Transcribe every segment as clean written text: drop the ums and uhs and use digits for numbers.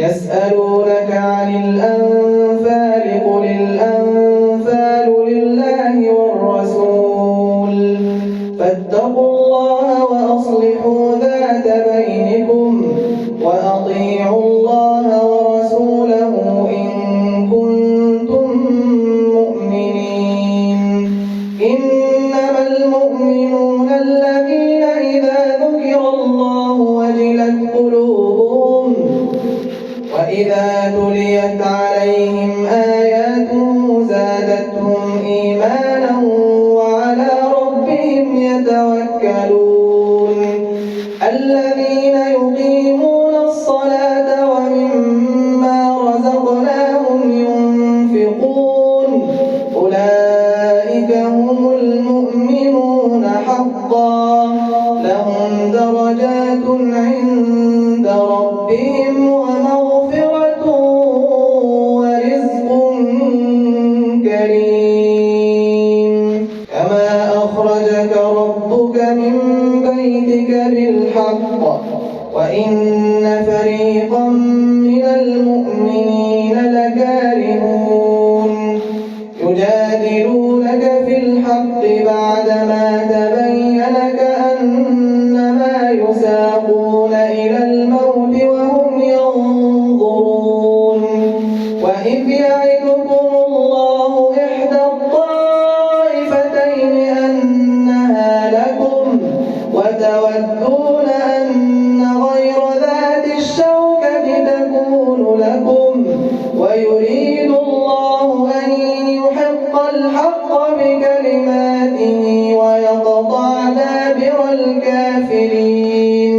يسألونك عن الأنفال قل الأنفال لله والرسول فاتقوا الله وأصلحوا ذات بينكم وأطيعوا الله ورسوله إن كنتم مؤمنين. إنما المؤمنون الذين إذا ذكر الله وجلت قلوبهم وإذا تليت عليهم آياته زادتهم إيمانا وعلى ربهم يتوكلون. الذين يقيمون الصلاة ومما رزقناهم ينفقون أولئك هم المؤمنون حقا لهم درجات عند ربهم ومغفرة ورزق كريم. كما أخرجك ربك من بيتك بالحق وإن فريقا من المؤمنين لكارهون يجادلونك في الحق بعدما تبين كأنما يساقون إلى الموت وهم ينظرون. وإذ يعدكم الله إحدى الطائفتين أنها لكم وتودون أن غير ذات الشوكة تكون لكم ويريد الله أن يحق الحق بكلماته ويقطع دابر الكافرين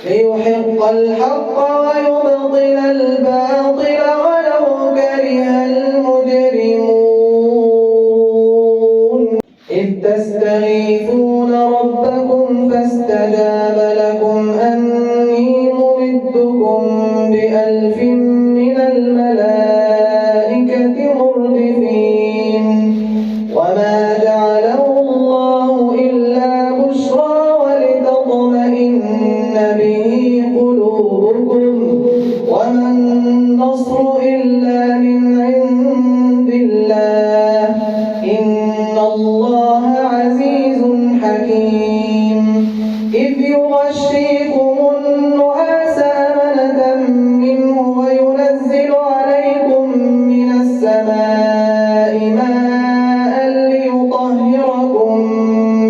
ليحق الحق ويبطل الباطل ولو كره المجرمون. إذ تستغيثون ربكم فاستجاب لكم أني ممدكم ب1000 من الملائكة مردفين. وما جعله الله إلا بشرى ولتطمئن به قلوبكم وما النصر إلا من عند الله إن الله عزيز حكيم. إذ يغشيكم النعاس أمنة منه وينزل عليكم من السماء ماء ليطهركم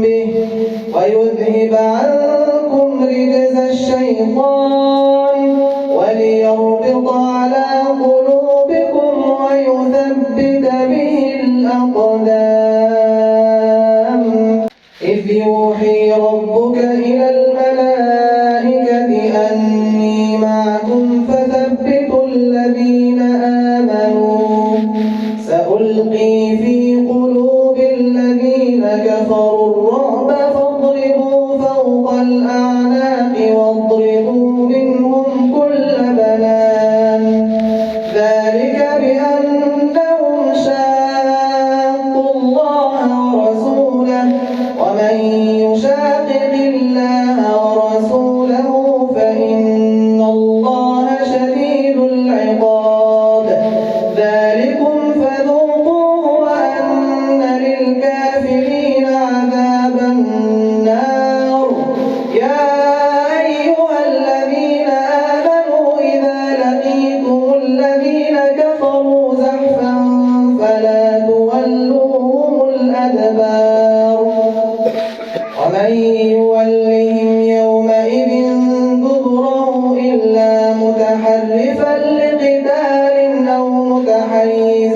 به ويذهب عنكم رجز الشيطان وليربط على قلوبكم ويثبت به الأقدام. إذ يوحي ربك إلى الملائكة أني معكم فثبتوا الذين آمنوا سألقي في قلوب الذين كفروا الرعب فاضربوا فوق الأعناق واضربوا منهم كل بنان ذلك بأنهم شاقوا الله ورسوله ومن يشاقق الله ورسوله فإن الله شديد العقاب. ذلكم فذوقوه وأن للكافرين عذاب النار. يا أيها الذين آمنوا إذا لقيتم الذين كفروا زحفا فلا تولوهم الأدبار ومن يولهم يومئذ دبره إلا متحرفا لقتال أو متحيزا